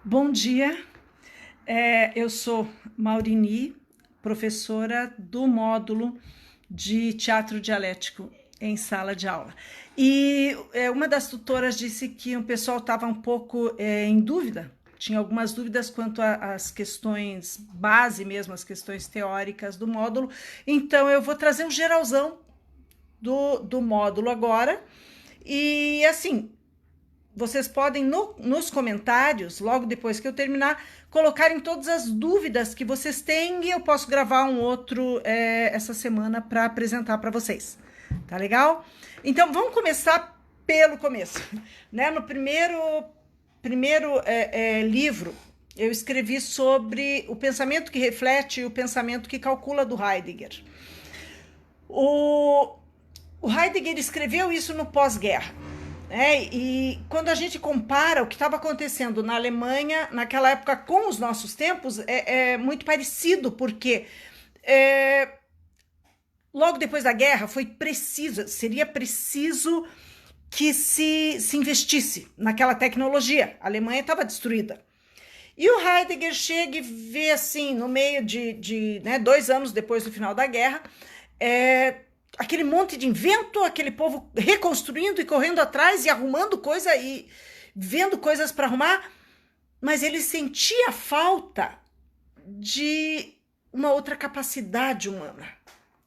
Bom dia, eu sou Maurini, professora do módulo de teatro dialético em sala de aula. E uma das tutoras disse que o pessoal estava um pouco em dúvida, tinha algumas dúvidas quanto às questões base mesmo, as questões teóricas do módulo, então eu vou trazer um geralzão do módulo agora, e assim, vocês podem, nos comentários, logo depois que eu terminar, colocarem todas as dúvidas que vocês têm e eu posso gravar um outro essa semana para apresentar para vocês. Tá legal? Então, vamos começar pelo começo. Né? No primeiro livro, eu escrevi sobre o pensamento que reflete e o pensamento que calcula do Heidegger. O Heidegger escreveu isso no pós-guerra. E quando a gente compara o que estava acontecendo na Alemanha naquela época com os nossos tempos, é muito parecido, porque logo depois da guerra seria preciso que se investisse naquela tecnologia. A Alemanha estava destruída. E o Heidegger chega e vê assim, no meio de 2 anos depois do final da guerra, aquele monte de invento, aquele povo reconstruindo e correndo atrás e arrumando coisa e vendo coisas para arrumar, mas ele sentia falta de uma outra capacidade humana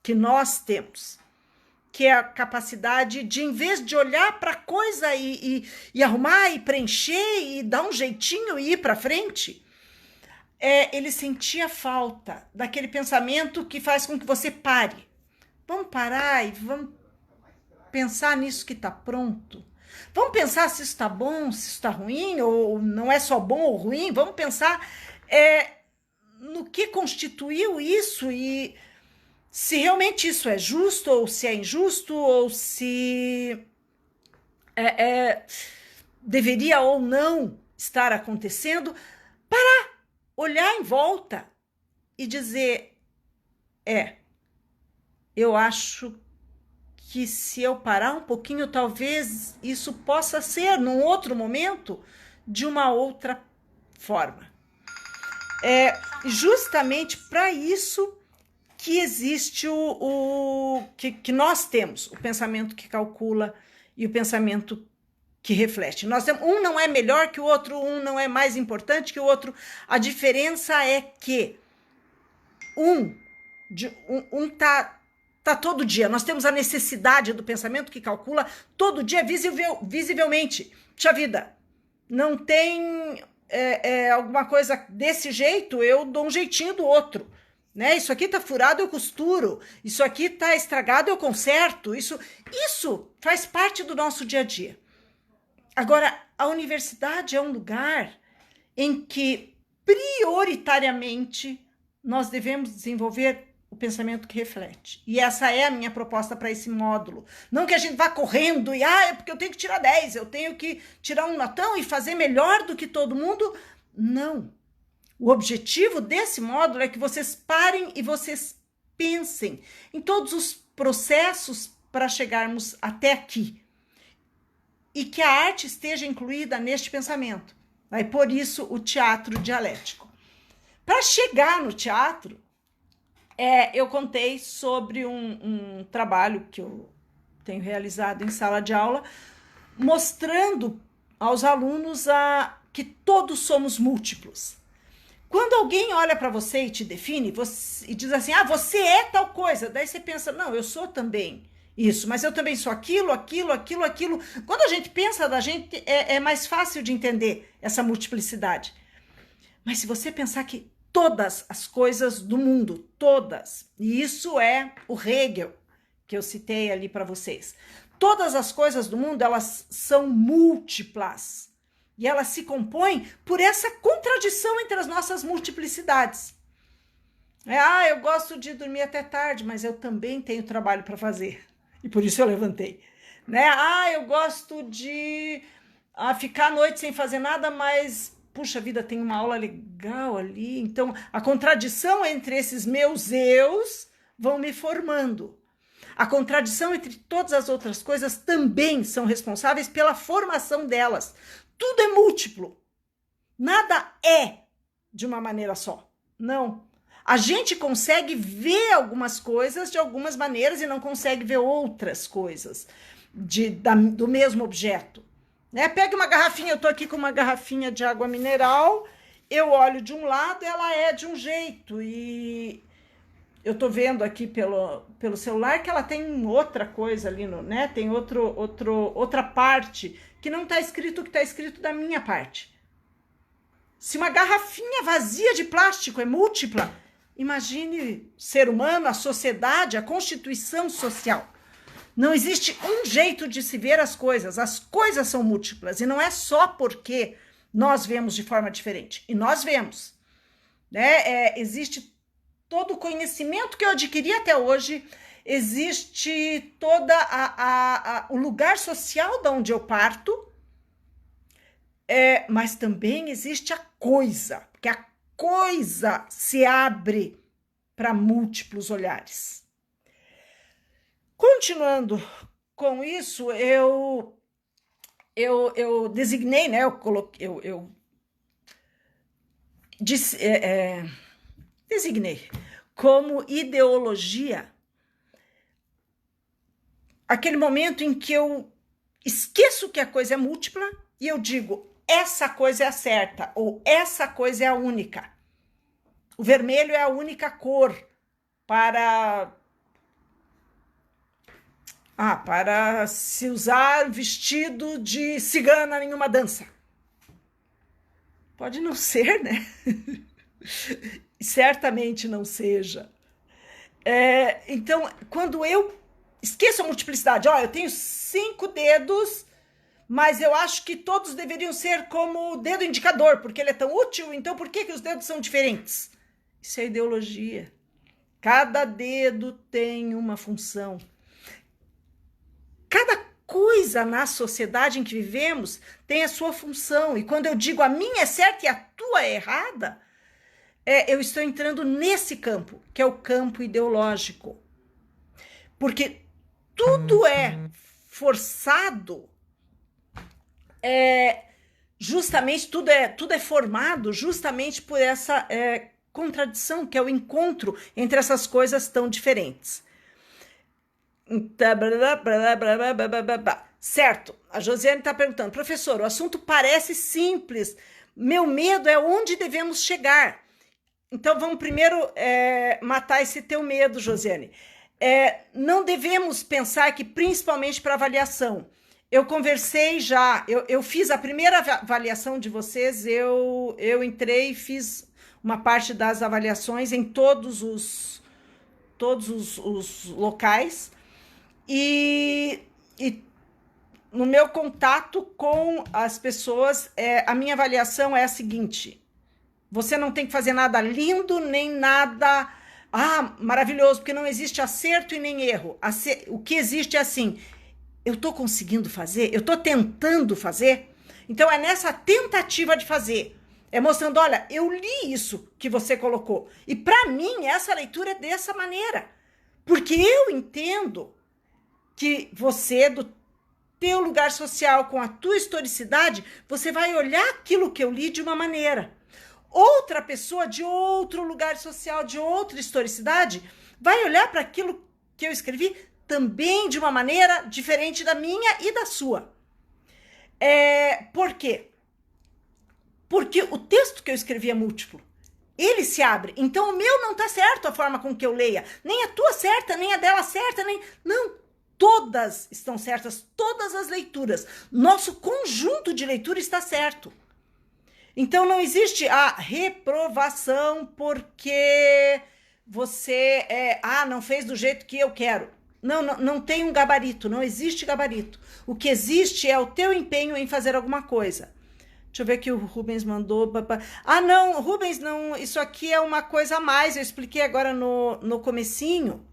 que nós temos, que é a capacidade de, em vez de olhar para a coisa e arrumar e preencher e dar um jeitinho e ir para frente, ele sentia falta daquele pensamento que faz com que você pare. Vamos parar e vamos pensar nisso que está pronto. Vamos pensar se isso está bom, se isso está ruim, ou não é só bom ou ruim. Vamos pensar no que constituiu isso e se realmente isso é justo, ou se é injusto, ou se deveria ou não estar acontecendo. Para olhar em volta e dizer, eu acho que se eu parar um pouquinho, talvez isso possa ser, num outro momento, de uma outra forma. É justamente para isso que existe que nós temos o pensamento que calcula e o pensamento que reflete. Nós temos, um não é melhor que o outro, um não é mais importante que o outro. A diferença é que um tá todo dia. Nós temos a necessidade do pensamento que calcula todo dia, visivelmente. Puxa vida, não tem alguma coisa desse jeito, eu dou um jeitinho do outro. Né? Isso aqui tá furado, eu costuro. Isso aqui tá estragado, eu conserto. Isso faz parte do nosso dia a dia. Agora, a universidade é um lugar em que, prioritariamente, nós devemos desenvolver o pensamento que reflete. E essa é a minha proposta para esse módulo. Não que a gente vá correndo e, é porque eu tenho que tirar 10, eu tenho que tirar um notão e fazer melhor do que todo mundo. Não. O objetivo desse módulo é que vocês parem e vocês pensem em todos os processos para chegarmos até aqui. E que a arte esteja incluída neste pensamento. Aí, por isso, o teatro dialético. Para chegar no teatro, eu contei sobre um trabalho que eu tenho realizado em sala de aula, mostrando aos alunos que todos somos múltiplos. Quando alguém olha para você e te define e diz assim, você é tal coisa, daí você pensa, não, eu sou também isso, mas eu também sou aquilo. Quando a gente pensa da gente, é mais fácil de entender essa multiplicidade. Mas se você pensar que todas as coisas do mundo, todas, e isso é o Hegel, que eu citei ali para vocês, todas as coisas do mundo, elas são múltiplas, e elas se compõem por essa contradição entre as nossas multiplicidades. Eu gosto de dormir até tarde, mas eu também tenho trabalho para fazer, e por isso eu levantei. Eu gosto de ficar à noite sem fazer nada, mas puxa vida, tem uma aula legal ali. Então, a contradição entre esses meus eus vão me formando. A contradição entre todas as outras coisas também são responsáveis pela formação delas. Tudo é múltiplo. Nada é de uma maneira só. Não. A gente consegue ver algumas coisas de algumas maneiras e não consegue ver outras coisas do mesmo objeto. Né? Pega uma garrafinha, eu estou aqui com uma garrafinha de água mineral, eu olho de um lado, ela é de um jeito, e eu estou vendo aqui pelo celular que ela tem outra coisa ali, né? Tem outra parte que não está escrito o que está escrito da minha parte. Se uma garrafinha vazia de plástico é múltipla, imagine o ser humano, a sociedade, a constituição social. Não existe um jeito de se ver as coisas são múltiplas, e não é só porque nós vemos de forma diferente, e nós vemos, né? Existe todo o conhecimento que eu adquiri até hoje, existe todo o lugar social de onde eu parto, mas também existe a coisa, porque a coisa se abre para múltiplos olhares. Continuando com isso, eu designei, né? Designei como ideologia aquele momento em que eu esqueço que a coisa é múltipla e eu digo, essa coisa é a certa, ou essa coisa é a única. O vermelho é a única cor para se usar vestido de cigana em uma dança. Pode não ser, né? Certamente não seja. Então, quando eu esqueço a multiplicidade, eu tenho 5 dedos, mas eu acho que todos deveriam ser como o dedo indicador, porque ele é tão útil, então por que os dedos são diferentes? Isso é ideologia. Cada dedo tem uma função. Cada coisa na sociedade em que vivemos tem a sua função. E quando eu digo a minha é certa e a tua é errada, eu estou entrando nesse campo, que é o campo ideológico. Porque tudo é forçado, justamente, tudo é formado justamente por essa contradição, que é o encontro entre essas coisas tão diferentes. Certo, a Josiane está perguntando, professor, o assunto parece simples, meu medo é onde devemos chegar. Então vamos primeiro matar esse teu medo, Josiane. Não devemos pensar que principalmente para avaliação. Eu conversei já, eu fiz a primeira avaliação de vocês, eu entrei e fiz uma parte das avaliações em todos os locais. E no meu contato com as pessoas, a minha avaliação é a seguinte: você não tem que fazer nada lindo, nem nada maravilhoso, porque não existe acerto e nem erro. O que existe é assim, eu estou conseguindo fazer, eu estou tentando fazer, então é nessa tentativa de fazer, mostrando, olha, eu li isso que você colocou, e para mim essa leitura é dessa maneira, porque eu entendo que você, do teu lugar social, com a tua historicidade, você vai olhar aquilo que eu li de uma maneira. Outra pessoa de outro lugar social, de outra historicidade, vai olhar para aquilo que eu escrevi também de uma maneira diferente da minha e da sua. Por quê? Porque o texto que eu escrevi é múltiplo. Ele se abre. Então o meu não está certo a forma com que eu leia. Nem a tua certa, nem a dela certa, nem... Não, todas estão certas, todas as leituras. Nosso conjunto de leitura está certo. Então não existe a reprovação porque você não fez do jeito que eu quero. Não tem um gabarito, não existe gabarito. O que existe é o teu empenho em fazer alguma coisa. Deixa eu ver que o Rubens mandou. Não, Rubens, não, isso aqui é uma coisa a mais. Eu expliquei agora no comecinho.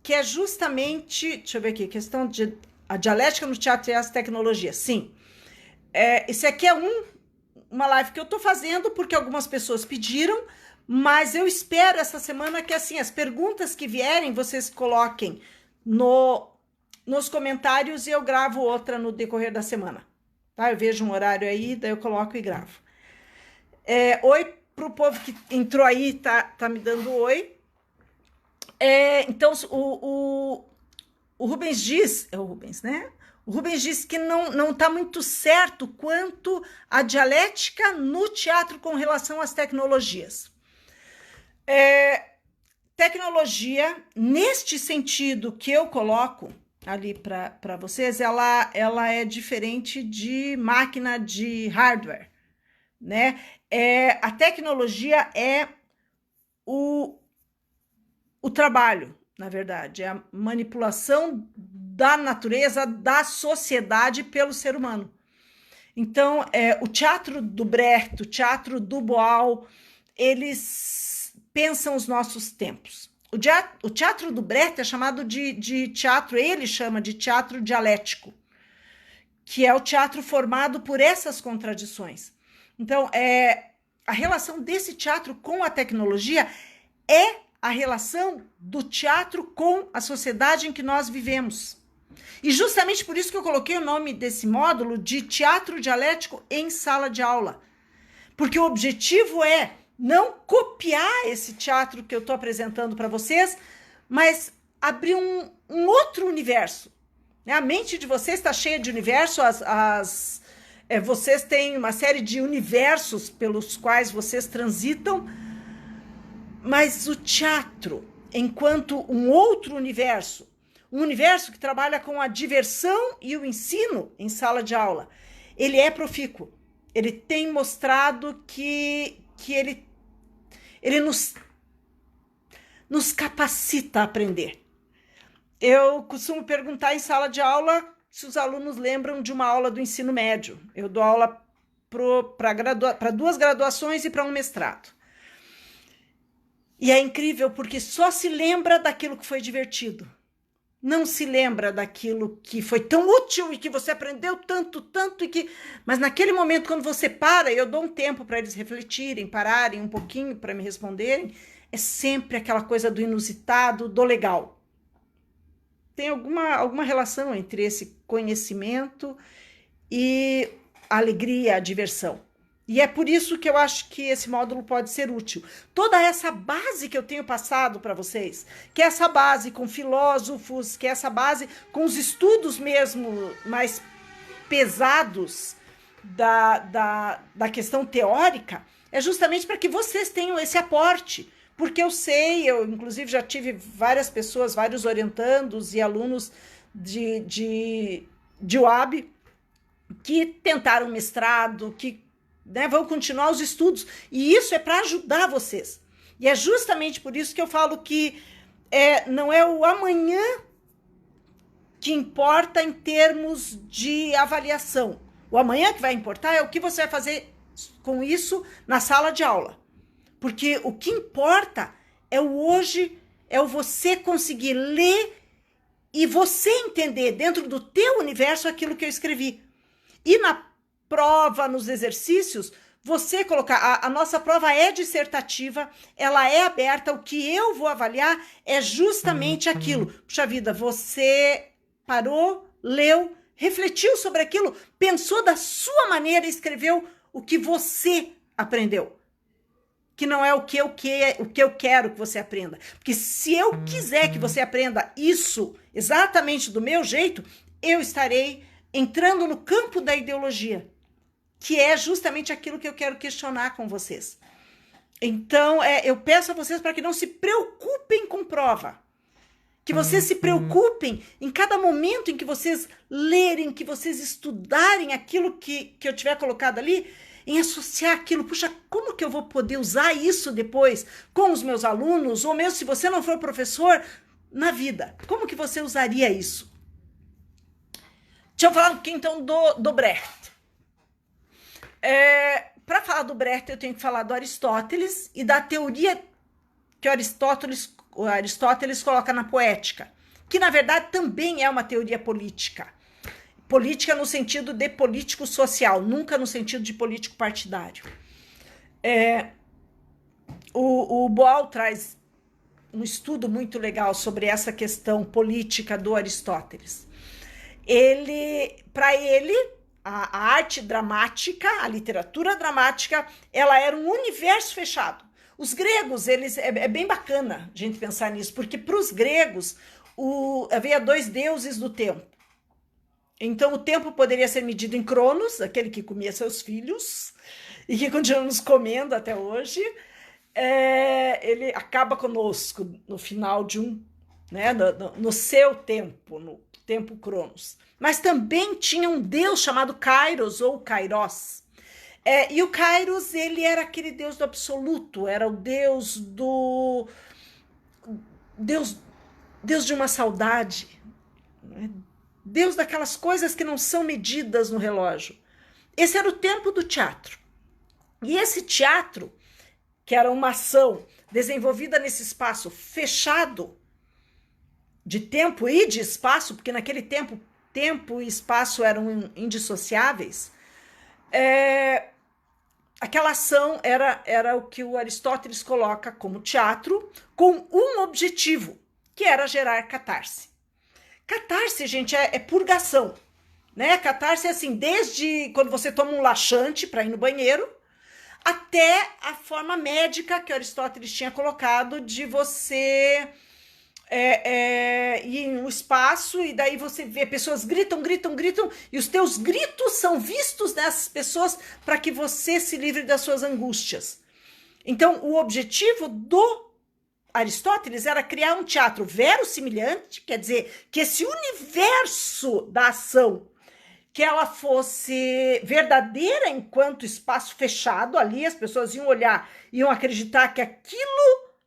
Que é justamente, deixa eu ver aqui, questão de a dialética no teatro e as tecnologias. Sim. Esse aqui é uma live que eu tô fazendo porque algumas pessoas pediram, mas eu espero essa semana que, assim, as perguntas que vierem, vocês coloquem nos comentários e eu gravo outra no decorrer da semana. tá? Eu vejo um horário aí, daí eu coloco e gravo. Oi pro povo que entrou aí, tá me dando oi. Então, o Rubens diz, é o Rubens, né? O Rubens diz que não está muito certo quanto à dialética no teatro com relação às tecnologias. Tecnologia, neste sentido que eu coloco ali para vocês, ela é diferente de máquina de hardware, né? A tecnologia é o trabalho, na verdade, é a manipulação da natureza, da sociedade pelo ser humano. Então, o teatro do Brecht, o teatro do Boal, eles pensam os nossos tempos. O teatro do Brecht é chamado de teatro, ele chama de teatro dialético, que é o teatro formado por essas contradições. Então, a relação desse teatro com a tecnologia é a relação do teatro com a sociedade em que nós vivemos. E justamente por isso que eu coloquei o nome desse módulo de teatro dialético em sala de aula. Porque o objetivo é não copiar esse teatro que eu estou apresentando para vocês, mas abrir um outro universo. A mente de vocês está cheia de universo, vocês têm uma série de universos pelos quais vocês transitam, mas o teatro, enquanto um outro universo, um universo que trabalha com a diversão e o ensino em sala de aula, ele é profícuo. Ele tem mostrado que ele nos capacita a aprender. Eu costumo perguntar em sala de aula se os alunos lembram de uma aula do ensino médio. Eu dou aula para 2 graduações e para um mestrado. E é incrível porque só se lembra daquilo que foi divertido. Não se lembra daquilo que foi tão útil e que você aprendeu tanto, mas naquele momento, quando você para, eu dou um tempo para eles refletirem, pararem um pouquinho para me responderem, é sempre aquela coisa do inusitado, do legal. Tem alguma relação entre esse conhecimento e a alegria, a diversão. E é por isso que eu acho que esse módulo pode ser útil. Toda essa base que eu tenho passado para vocês, que é essa base com filósofos, que é essa base com os estudos mesmo mais pesados da questão teórica, é justamente para que vocês tenham esse aporte. Porque eu inclusive já tive várias pessoas, vários orientandos e alunos de UAB que tentaram mestrado, que vão continuar os estudos, e isso é para ajudar vocês. E é justamente por isso que eu falo que não é o amanhã que importa em termos de avaliação. O amanhã que vai importar é o que você vai fazer com isso na sala de aula. Porque o que importa é o hoje, é o você conseguir ler e você entender dentro do teu universo aquilo que eu escrevi. E na prova, nos exercícios, você colocar, a nossa prova é dissertativa, ela é aberta, o que eu vou avaliar é justamente aquilo. Puxa vida, você parou, leu, refletiu sobre aquilo, pensou da sua maneira e escreveu o que você aprendeu. Que não é o que eu quero que você aprenda. Porque se eu quiser que você aprenda isso exatamente do meu jeito, eu estarei entrando no campo da ideologia, que é justamente aquilo que eu quero questionar com vocês. Então, eu peço a vocês para que não se preocupem com prova. Que vocês se preocupem em cada momento em que vocês lerem, que vocês estudarem aquilo que eu tiver colocado ali, em associar aquilo. Puxa, como que eu vou poder usar isso depois com os meus alunos, ou mesmo se você não for professor, na vida? Como que você usaria isso? Deixa eu falar um pouquinho, então, do Brecht. Para falar do Brecht, eu tenho que falar do Aristóteles e da teoria que o Aristóteles coloca na poética, que, na verdade, também é uma teoria política. Política no sentido de político social, nunca no sentido de político partidário. O Boal traz um estudo muito legal sobre essa questão política do Aristóteles. Para ele, a arte dramática, a literatura dramática, ela era um universo fechado. Os gregos, é bem bacana a gente pensar nisso, porque para os gregos havia dois deuses do tempo. Então o tempo poderia ser medido em Cronos, aquele que comia seus filhos, e que continua nos comendo até hoje. Ele acaba conosco no final de né, no seu tempo, no tempo Cronos. Mas também tinha um deus chamado Kairos ou Kairos. E o Kairos, ele era aquele deus do absoluto, era o deus Deus de uma saudade, né? Deus daquelas coisas que não são medidas no relógio. Esse era o tempo do teatro. E esse teatro, que era uma ação desenvolvida nesse espaço fechado, de tempo e de espaço, porque naquele tempo e espaço eram indissociáveis, aquela ação era o que o Aristóteles coloca como teatro, com um objetivo, que era gerar catarse. Catarse, gente, é purgação, né? Catarse é assim, desde quando você toma um laxante para ir no banheiro, até a forma médica que Aristóteles tinha colocado de você ir em um espaço e daí você vê pessoas gritam, e os teus gritos são vistos nessas pessoas para que você se livre das suas angústias. Então, o objetivo do Aristóteles era criar um teatro verossimilhante, quer dizer, que esse universo da ação, que ela fosse verdadeira enquanto espaço fechado ali, as pessoas iam olhar, iam acreditar que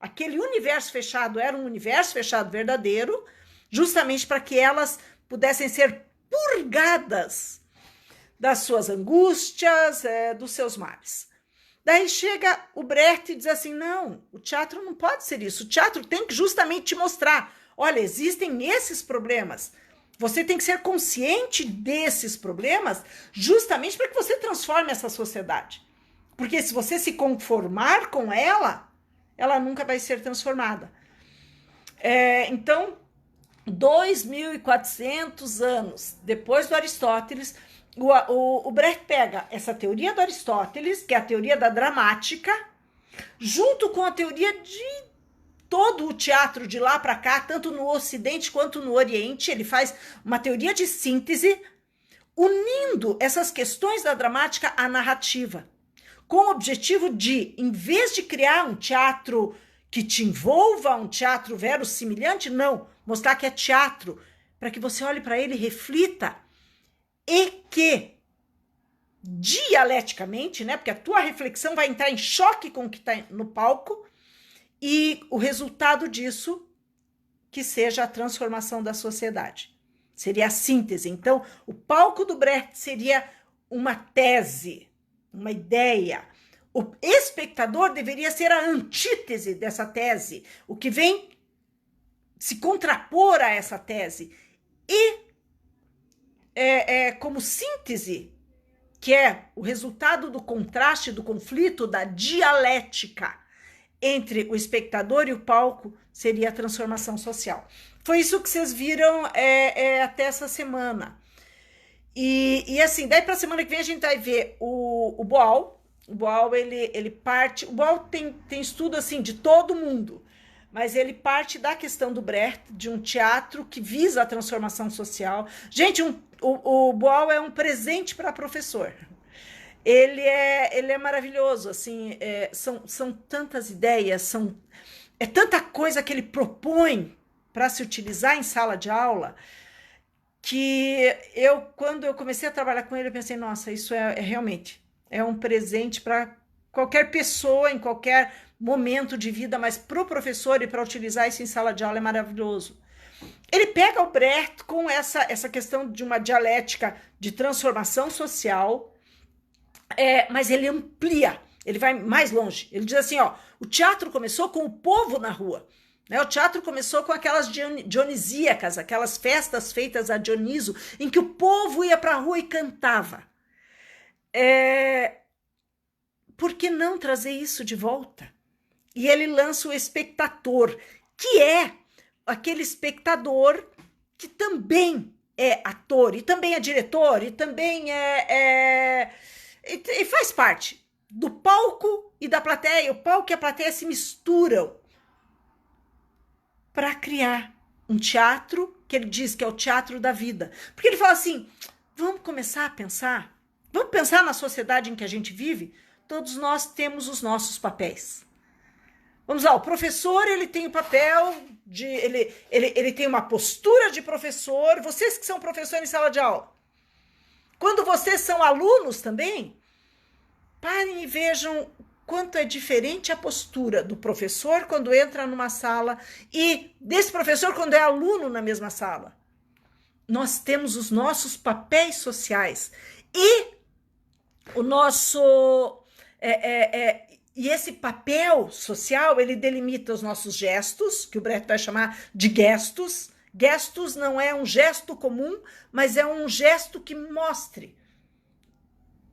aquele universo fechado era um universo fechado verdadeiro, justamente para que elas pudessem ser purgadas das suas angústias, dos seus males. Daí chega o Brecht e diz assim, não, o teatro não pode ser isso, o teatro tem que justamente te mostrar, olha, existem esses problemas, você tem que ser consciente desses problemas justamente para que você transforme essa sociedade. Porque se você se conformar com ela nunca vai ser transformada. Então, 2.400 anos depois do Aristóteles, o Brecht pega essa teoria do Aristóteles, que é a teoria da dramática, junto com a teoria de todo o teatro de lá para cá, tanto no Ocidente quanto no Oriente. Ele faz uma teoria de síntese, unindo essas questões da dramática à narrativa, com o objetivo de, em vez de criar um teatro que te envolva, um teatro verossimilhante, não, mostrar que é teatro, para que você olhe para ele e reflita, e que, dialeticamente, né, porque a tua reflexão vai entrar em choque com o que está no palco, e o resultado disso que seja a transformação da sociedade. Seria a síntese. Então, o palco do Brecht seria uma tese, uma ideia. O espectador deveria ser a antítese dessa tese, o que vem se contrapor a essa tese. E como síntese, que é o resultado do contraste, do conflito, da dialética entre o espectador e o palco, seria a transformação social. Foi isso que vocês viram até essa semana. E assim, daí para a semana que vem a gente vai ver o Boal. O Boal, ele parte... O Boal tem estudo assim de todo mundo, mas ele parte da questão do Brecht, de um teatro que visa a transformação social. Gente, o Boal é um presente para professor. Ele é maravilhoso, assim, são tantas ideias, é tanta coisa que ele propõe para se utilizar em sala de aula, que quando eu comecei a trabalhar com ele, eu pensei, nossa, isso realmente é um presente para qualquer pessoa, em qualquer momento de vida, mas para o professor e para utilizar isso em sala de aula é maravilhoso. Ele pega o Brecht com essa questão de uma dialética de transformação social, mas ele amplia, ele vai mais longe. Ele diz assim, o teatro começou com o povo na rua, né? O teatro começou com aquelas dionisíacas, aquelas festas feitas a Dioniso, em que o povo ia para a rua e cantava. Por que não trazer isso de volta? E ele lança o espectador, que é aquele espectador que também é ator, e também é diretor, e também e faz parte do palco e da plateia. O palco e a plateia se misturam para criar um teatro que ele diz que é o teatro da vida. Porque ele fala assim, vamos começar a pensar, vamos pensar na sociedade em que a gente vive. Todos nós temos os nossos papéis. Vamos lá, o professor, ele tem o papel de... Ele tem uma postura de professor. Vocês que são professores em sala de aula, quando vocês são alunos também, parem e vejam quanto é diferente a postura do professor quando entra numa sala e desse professor quando é aluno na mesma sala. Nós temos os nossos papéis sociais e o nosso... E esse papel social, ele delimita os nossos gestos, que o Brecht vai chamar de gestos. Gestos não é um gesto comum, mas é um gesto que mostre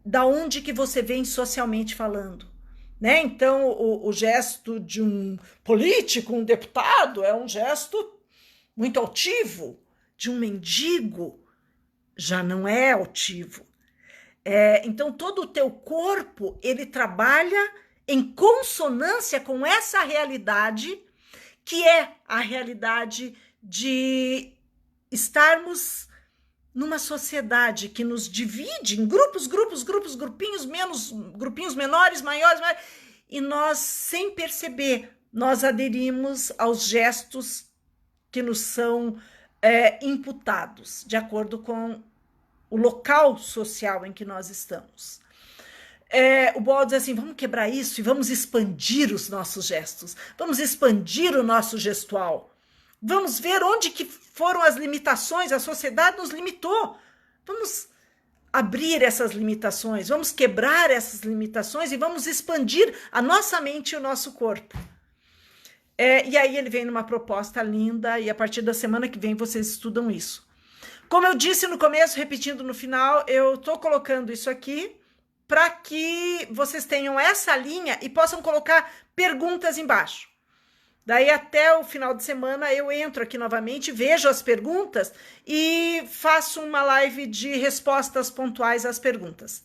da onde que você vem socialmente falando, né? Então, o gesto de um político, um deputado, é um gesto muito altivo. De um mendigo, já não é altivo. Então, todo o teu corpo, ele trabalha em consonância com essa realidade, que é a realidade de estarmos numa sociedade que nos divide em grupinhos menores, maiores, e nós, sem perceber, nós aderimos aos gestos que nos são imputados, de acordo com o local social em que nós estamos. O Boal diz assim, vamos quebrar isso e vamos expandir os nossos gestos, vamos expandir o nosso gestual, vamos ver onde que foram as limitações, a sociedade nos limitou, vamos abrir essas limitações, vamos quebrar essas limitações e vamos expandir a nossa mente e o nosso corpo. E aí ele vem numa proposta linda e a partir da semana que vem vocês estudam isso. Como eu disse no começo, repetindo no final, eu estou colocando isso aqui para que vocês tenham essa linha e possam colocar perguntas embaixo. Daí até o final de semana eu entro aqui novamente, vejo as perguntas e faço uma live de respostas pontuais às perguntas.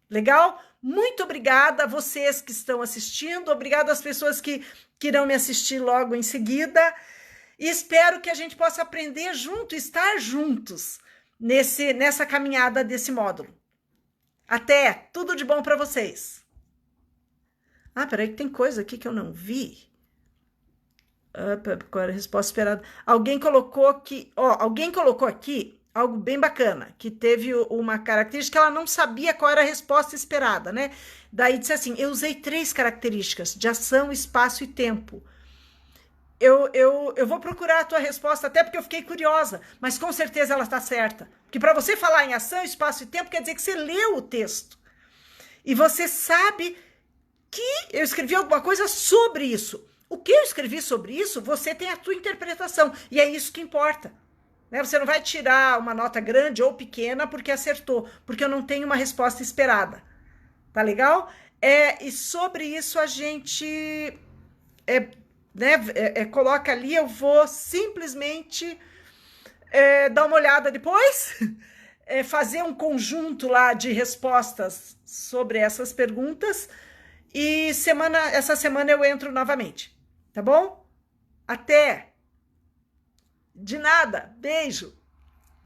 Legal? Muito obrigada a vocês que estão assistindo, obrigada às pessoas que irão me assistir logo em seguida. E espero que a gente possa aprender junto, estar juntos nessa caminhada desse módulo. Até! Tudo de bom para vocês! Peraí que tem coisa aqui que eu não vi. Qual era a resposta esperada? Alguém colocou aqui algo bem bacana, que teve uma característica que ela não sabia qual era a resposta esperada, né? Daí disse assim, eu usei 3 características, de ação, espaço e tempo. Eu vou procurar a tua resposta, até porque eu fiquei curiosa, mas com certeza ela está certa. Porque para você falar em ação, espaço e tempo, quer dizer que você leu o texto. E você sabe que eu escrevi alguma coisa sobre isso. O que eu escrevi sobre isso, você tem a tua interpretação. E é isso que importa. Né? Você não vai tirar uma nota grande ou pequena porque acertou, porque eu não tenho uma resposta esperada. Tá legal? E sobre isso a gente... coloca ali, eu vou simplesmente dar uma olhada depois, fazer um conjunto lá de respostas sobre essas perguntas e essa semana eu entro novamente, tá bom? Até! De nada, beijo!